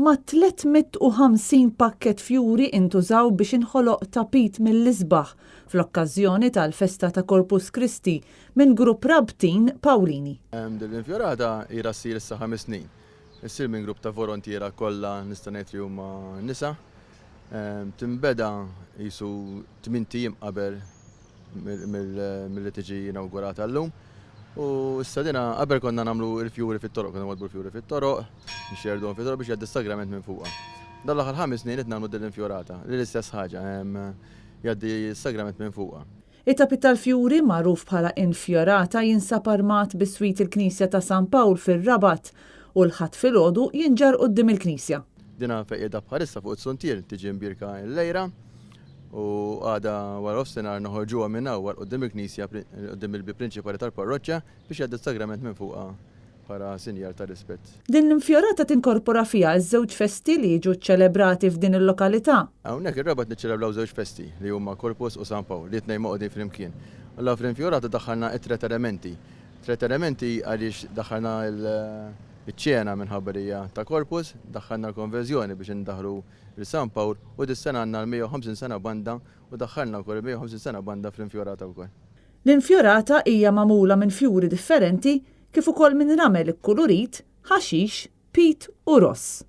ma 350 pakket fjuri intużaw biex inħoloq tapit mill-isbaħ fl-okkażjoni tal-Festa ta' Corpus Christi minn grupp rabtin Pawlini. L-infjorata ira ssir issa 5 snin. Issir minn grupp ta' volontiera kollha nista' ngħid li huma nisa. Timbeda jisu 8 tiem qabel mill-li tiġi inawgurata llum. U issa dina qabel konna nagħmlu l-fjuri fit-toroq, konna nwadbu l-fjuri fit-toroq, nixxerdhom fit-toroq biex jgħaddi sagrament minn fuqha. Dan l-aħħar 5 snin qed nagħmlu din l-infjorata, l-istess ħaġa, jgħaddi sagrament minn fuqha. It-tapit tal-fjuri magħruf bħala infjorata jinsab armat bis-swit il-Knisja ta' San Pawl fir-Rabat u l-ħadd filgħodu jinġar quddiem il-Knisja. Dina fejqiegħda bħalissa fuq it-suntier tiġi mbirka l-lejra u għada wara ofsenar noħorġuha minn hawn quddiem il-Knisja quddiem il-bib prinċipali tal-parroċċja biex jgħaddi sagrament minn fuqha bħala sinjar ta' rispett. Din l-infjorata tinkorpora fiha ż-żewġ festi li jiġu ċċelebrati f'din il-lokalità. Hawnhekk ir-Rabat niċċelebraw żewġ festi li huma Corpus u San Pawl li tnejn moqogħdin flimkien. Allura fl-infjorata daħħalna t-tret elementi. Tret elementi għaliex daħħalna iċ-ċena minħabba li hija ta' Corpus, daħħalna l-konverżjoni biex indaħlu il-San Pawl u dis-sena għandna l-150 sena banda u daħħalna wkoll 150 sena banda fl-infjorata wkoll. L-infjorata hija magħmula minn fjuri differenti kif ukoll minn ramel ikkulurit, ħaxix, pit u ross.